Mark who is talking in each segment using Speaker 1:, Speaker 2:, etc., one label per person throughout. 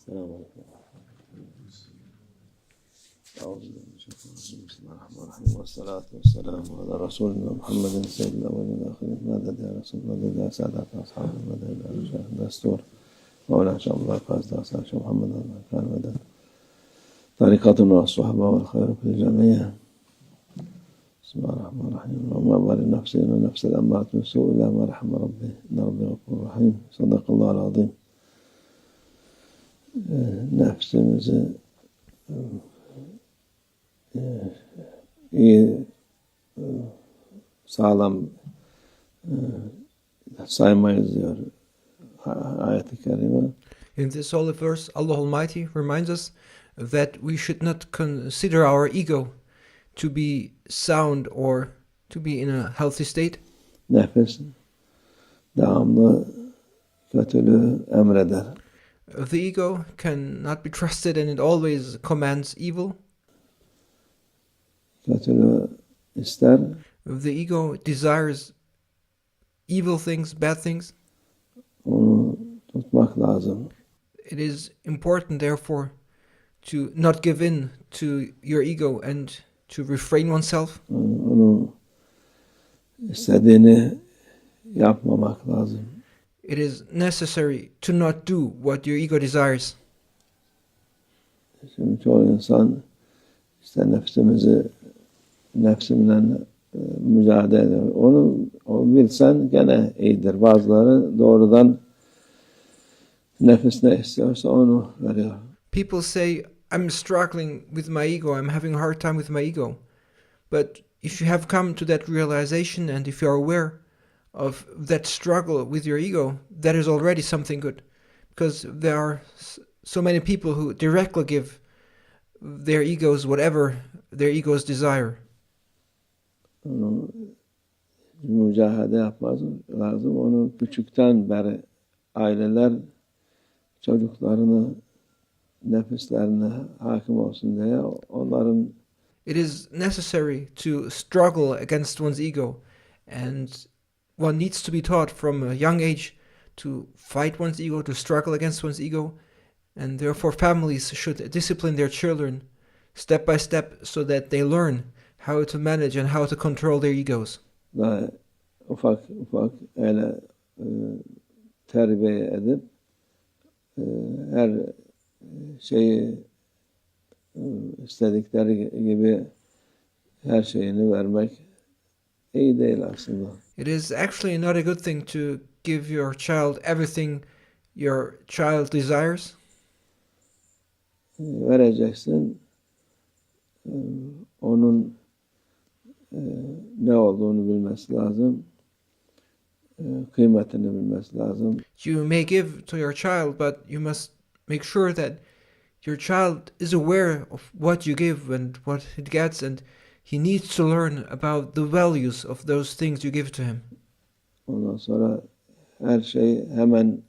Speaker 1: السلام عليكم. أعوذ بالله من الشيطان الرجيم. بسم الله الرحمن الرحيم والصلاة والسلام على رسولنا محمد سيد الأولين والآخرين. مدد يا رسول مدد يا سادات أصحاب المدد يا شيخ دستور مولانا شاء الله فاز أصحاب محمد كان مدد طريقتنا والصحبة والخير في الجميع. بسم الله الرحمن الرحيم. وما أبالي نفسي إن نفس الأمارة بالسوء إلا ما رحم ربي إن ربي غفور رحيم. صدق الله العظيم. Nefsimizi iyi sağlam saymayız diyor ayet-i kerime.
Speaker 2: In this holy verse, Allah Almighty reminds us that we should not consider our ego to be sound or to be in a healthy state.
Speaker 1: Nefis devamlı kötülüğü emreder.
Speaker 2: The ego cannot be trusted and it always commands evil.
Speaker 1: Kötülüğü ister.
Speaker 2: The ego desires evil things, bad things.
Speaker 1: Onu tutmak lazım.
Speaker 2: It is important, therefore, to not give in to your ego and to refrain oneself.
Speaker 1: Onu istediğini yapmamak lazım.
Speaker 2: It is necessary to not do what your ego desires.
Speaker 1: Şimdi çoğu insan işte nefsimle mücadele ediyor. Onu bilsen gene iyidir. Bazıları doğrudan nefis ne istiyorsa onu veriyor.
Speaker 2: People say, I'm struggling with my ego, I'm having a hard time with my ego. But if you have come to that realization and if you are aware of that struggle with your ego, that is already something good. Because there are so many people who directly give their egos whatever their egos desire.
Speaker 1: Onu mücadele yapmaz lazım. Onu küçükten beri aileler çocuklarını nefislerine hakim olsun diye onların
Speaker 2: It is necessary to struggle against one's ego, and one needs to be taught from a young age to fight one's ego, to struggle against one's ego, and therefore families should discipline their children step by step so that they learn how to manage and how to control their egos.
Speaker 1: Daha ufak öyle terbiye edip her şeyi istedikleri gibi her şeyini vermek iyi değil aslında.
Speaker 2: It is actually not a good thing to give your child everything your child desires.
Speaker 1: Vereceksin, onun ne olduğunu bilmesi lazım, kıymetini bilmesi lazım.
Speaker 2: You may give to your child, but you must make sure that your child is aware of what you give and what it gets, and he needs to learn about the values of those things you give to him.
Speaker 1: Ondan sonra her şey hemen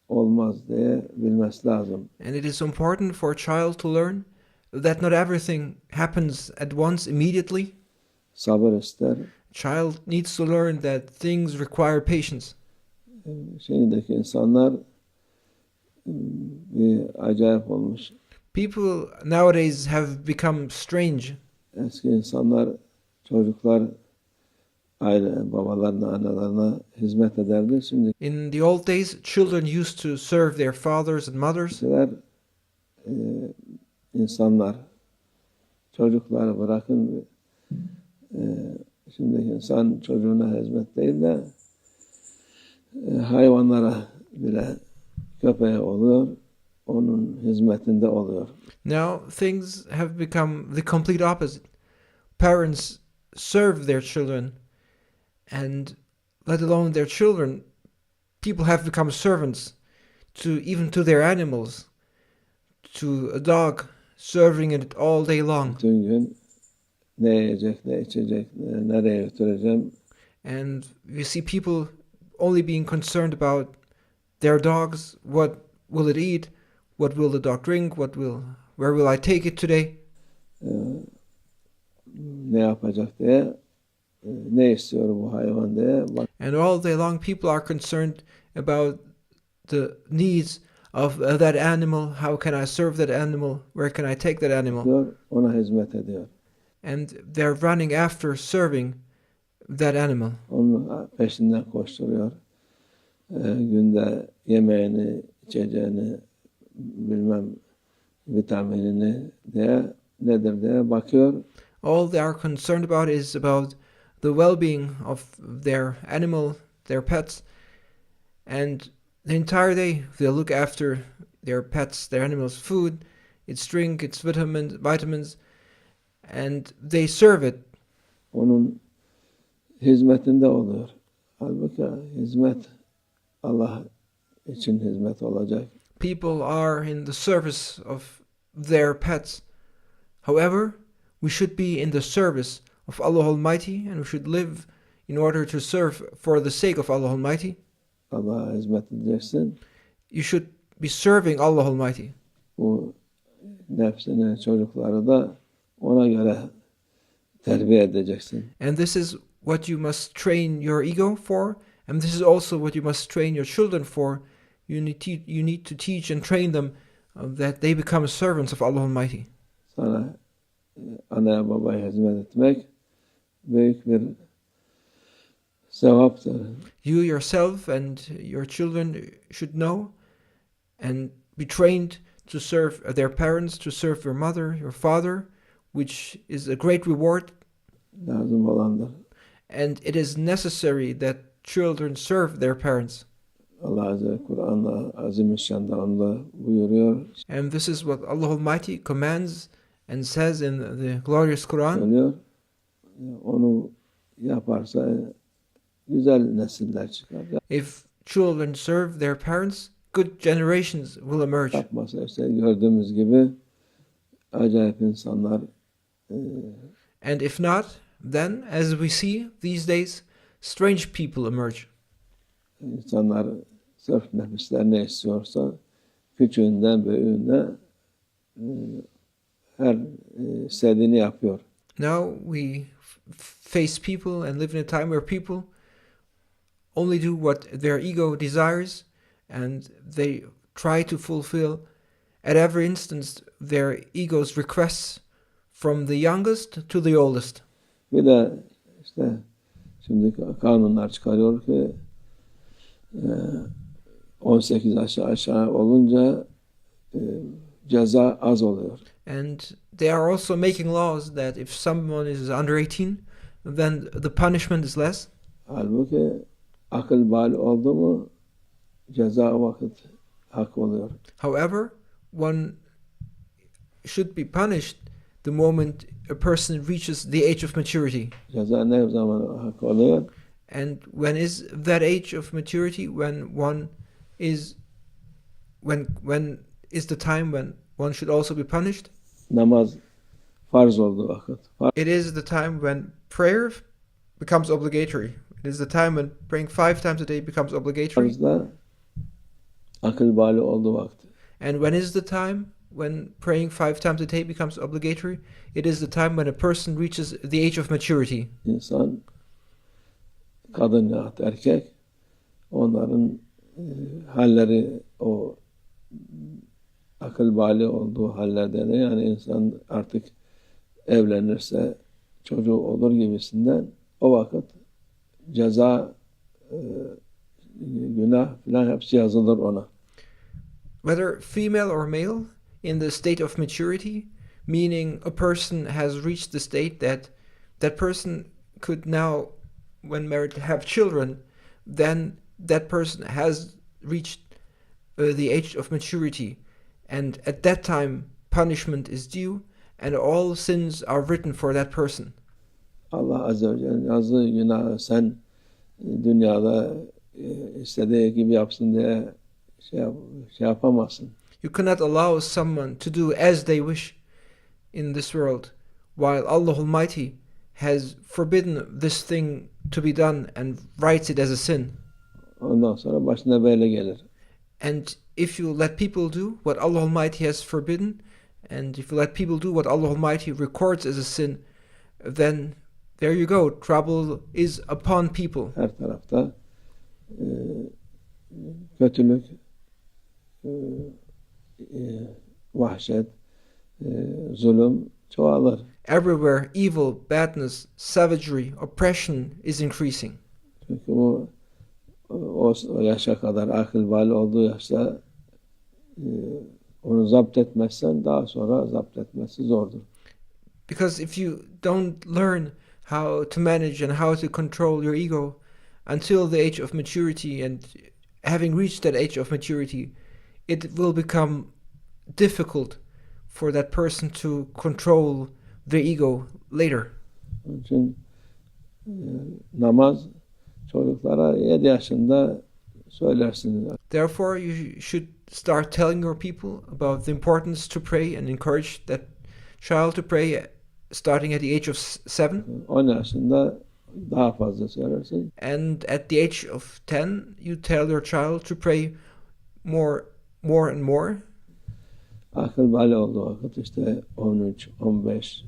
Speaker 1: olmaz diye bilmesi lazım.
Speaker 2: And it is important for a child to learn that not everything happens at once immediately.
Speaker 1: Sabır ister.
Speaker 2: A child needs to learn that things require patience.
Speaker 1: Şimdiki insanlar bir acayip olmuş.
Speaker 2: People nowadays have become strange.
Speaker 1: Eski insanlar, çocuklar aile babalarına, analarına hizmet ederdi. Şimdi
Speaker 2: In the old days, children used to serve their fathers and mothers.
Speaker 1: İnsanlar çocukları bırakın, şimdiki insan çocuğuna hizmet değil de hayvanlara bile köpeği oluyor, onun hizmetinde oluyor.
Speaker 2: Now things have become the complete opposite. Parents serve their children, and let alone their children, people have become servants even to their animals, to a dog, serving it all day long.
Speaker 1: Bütün gün ne yiyecek, ne içecek, nereye götüreceğim.
Speaker 2: And you see people only being concerned about their dogs. What will it eat? What will the dog drink? Where will I take it today?
Speaker 1: Ne yapacak diye, ne istiyor bu hayvan diye.
Speaker 2: And all day long people are concerned about the needs of that animal. How can I serve that animal? Where can I take that animal?
Speaker 1: Diyor, ona hizmet ediyor.
Speaker 2: And they're running after serving that animal.
Speaker 1: Onun peşinden koşturuyor. Günde yemeğini, içeceğini, bilmem vitaminini diye nedir diye bakıyor.
Speaker 2: All they are concerned about is about the well-being of their animal, their pets, and the entire day they'll look after their pets, their animals' food, its drink, its vitamins, and they serve it.
Speaker 1: Onun hizmetinde oluyor. Halbuki hizmet Allah için hizmet olacak.
Speaker 2: People are in the service of their pets. However, we should be in the service of Allah Almighty, and we should live in order to serve for the sake of Allah Almighty.
Speaker 1: Allah'a hizmet edeceksin.
Speaker 2: You should be serving Allah Almighty.
Speaker 1: Bu nefsini, çocukları da ona göre terbiye edeceksin.
Speaker 2: And this is what you must train your ego for, and this is also what you must train your children for. You need to teach and train them that they become servants of Allah Almighty.
Speaker 1: Sana anaya babaya hizmet etmek büyük bir sevaptır.
Speaker 2: You yourself and your children should know and be trained to serve their parents, to serve your mother, your father, which is a great reward.
Speaker 1: Lazım olandır.
Speaker 2: And it is necessary that children serve their parents.
Speaker 1: Allah Azze Kur'an'da Azimüşşan'da onda buyuruyor.
Speaker 2: And this is what Allah Almighty commands and says in the glorious Quran.
Speaker 1: Söylüyor. Onu yaparsa güzel nesiller çıkar.
Speaker 2: If children serve their parents, good generations will emerge.
Speaker 1: Yapmasa işte gördüğümüz gibi acayip insanlar.
Speaker 2: And if not, then as we see these days, strange people emerge.
Speaker 1: İnsanlar sırf nefisler ne istiyorsa küçüğünden büyüğüne her istediğini yapıyor.
Speaker 2: Now we face people and live in a time where people only do what their ego desires, and they try to fulfill at every instance their ego's requests, from the youngest to the oldest.
Speaker 1: Bir de işte şimdi kanunlar çıkarıyor ki 18 aşağı olunca ceza az oluyor.
Speaker 2: And they are also making laws that if someone is under 18, then the punishment is less.
Speaker 1: Halbuki akıl bali oldu mu ceza vakit hak oluyor.
Speaker 2: However, one should be punished the moment a person reaches the age of maturity.
Speaker 1: Ceza ne zaman hak oluyor?
Speaker 2: And when is that age of maturity? When is the time when one should also be punished?
Speaker 1: Namaz farz olduğu vakit.
Speaker 2: It is the time when prayer becomes obligatory. It is the time when praying 5 times a day becomes obligatory.
Speaker 1: Farzda akıl bali olduğu vakti.
Speaker 2: And when is the time when praying 5 times a day becomes obligatory? It is the time when a person reaches the age of maturity.
Speaker 1: İnsan, kadın ya da erkek, onların halleri o akıl bali olduğu hallerde de, yani insan artık evlenirse çocuğu olur gibisinden o vakit ceza, günah filan hepsi yazılır ona.
Speaker 2: Whether female or male, in the state of maturity, meaning a person has reached the state that that person could now, when married, have children, then that person has reached the age of maturity. And at that time, punishment is due, and all sins are written for that person.
Speaker 1: Allah Azze ve Celle yazdığı günahı sen dünyada istediği gibi yapsın diye şey yapamazsın.
Speaker 2: You cannot allow someone to do as they wish in this world, while Allah Almighty has forbidden this thing to be done and writes it as a sin.
Speaker 1: Ondan sonra başına böyle gelir.
Speaker 2: And if you let people do what Allah Almighty has forbidden, and if you let people do what Allah Almighty records as a sin, then there you go, trouble is upon people.
Speaker 1: Her tarafta kötülük, vahşet, zulüm çoğalır.
Speaker 2: Everywhere, evil, badness, savagery, oppression is increasing.
Speaker 1: Çünkü o yaşa kadar akıl bali olduğu yaşta onu zapt etmezsen daha sonra zapt etmesi zordur.
Speaker 2: Because if you don't learn how to manage and how to control your ego until the age of maturity, and having reached that age of maturity, it will become difficult for that person to control their ego later.
Speaker 1: Onun için namaz çocuklara 7 yaşında söylersiniz.
Speaker 2: Therefore, you should start telling your people about the importance to pray and encourage that child to pray starting at the age of 7.
Speaker 1: 10 yaşında daha fazla söylersin.
Speaker 2: And at the age of 10, you tell your child to pray more and more.
Speaker 1: Akıl bali olduğu vakit işte 13, 15,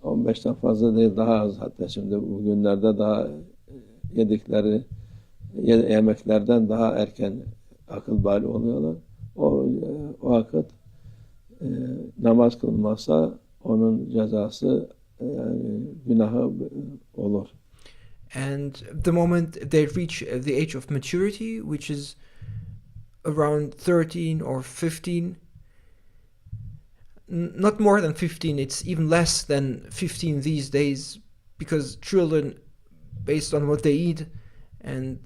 Speaker 1: 15'ten fazla değil, daha az. Hatta şimdi bugünlerde daha yedikleri yemeklerden daha erken akıl bali oluyorlar. O vakit namaz kılmazsa onun cezası, yani günahı olur.
Speaker 2: And the moment they reach the age of maturity, which is around 13 or 15, not more than 15, it's even less than 15 these days, because children, based on what they eat and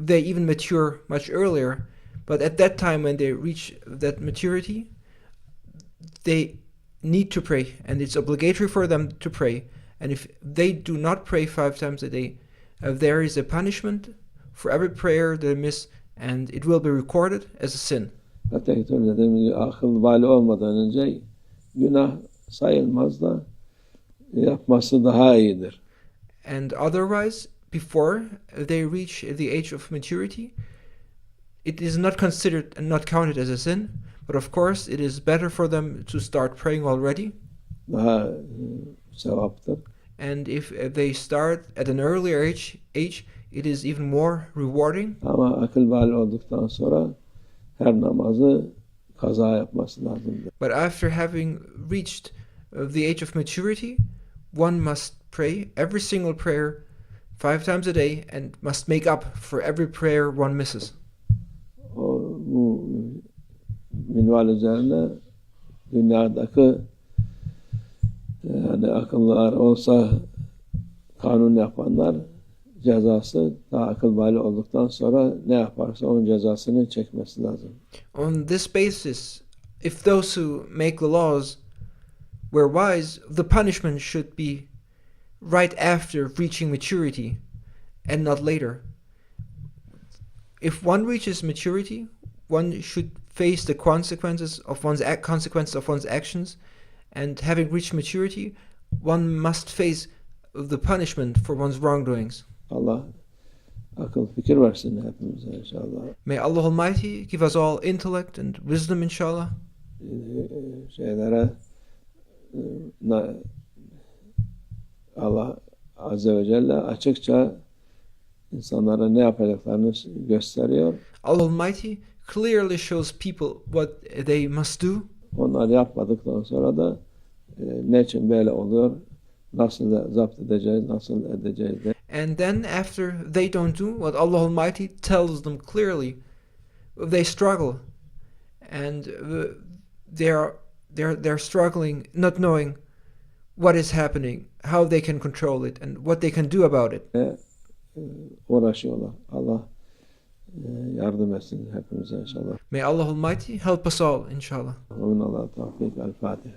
Speaker 2: they even mature much earlier. But at that time, when they reach that maturity, they need to pray, and it's obligatory for them to pray. And if they do not pray 5 times a day, there is a punishment for every prayer they miss, and it will be recorded as a sin.
Speaker 1: Öteki türlü dediğim gibi akıl bali olmadan önce günah sayılmaz da yapması daha iyidir.
Speaker 2: And otherwise, before they reach the age of maturity, it is not considered and not counted as a sin. But of course, it is better for them to start praying already.
Speaker 1: Daha sevaptır.
Speaker 2: And if they start at an earlier age, it is even more rewarding.
Speaker 1: Ama akıl bali olduktan sonra her namazı kaza yapması lazımdır.
Speaker 2: But after having reached the age of maturity, one must pray every single prayer 5 times a day and must make up for every prayer one misses.
Speaker 1: Bu minval üzerine dünyadaki yani akıllılar olsa kanun yapanlar cezası daha akıl bali olduktan sonra ne yaparsa onun cezasını çekmesi lazım.
Speaker 2: On this basis, if those who make the laws were wise, the punishment should be right after reaching maturity and not later. If one reaches maturity, one should face the consequences of one's actions, and having reached maturity, one must face the punishment for one's wrongdoings.
Speaker 1: Allah akıl fikir versin hepimize inşallah.
Speaker 2: May Allah Almighty give us all intellect and wisdom, inshallah.
Speaker 1: Şeylere Allah Azze ve Celle açıkça insanlara ne yapacaklarını gösteriyor.
Speaker 2: Allah Almighty clearly shows people what they must do.
Speaker 1: Onlar yapmadıktan sonra da ne için böyle oluyor, nasıl zapt edeceğiz, nasıl edeceğiz.
Speaker 2: And then after they don't do what Allah Almighty tells them clearly, they struggle, and they're struggling, not knowing what is happening, how they can control it, and what they can do about it.
Speaker 1: Uğraşıyorlar. Allah yardım etsin hepimize inşallah.
Speaker 2: May Allah Almighty help us all, inshallah.
Speaker 1: Amin. Allah tavfik. El-Fatih.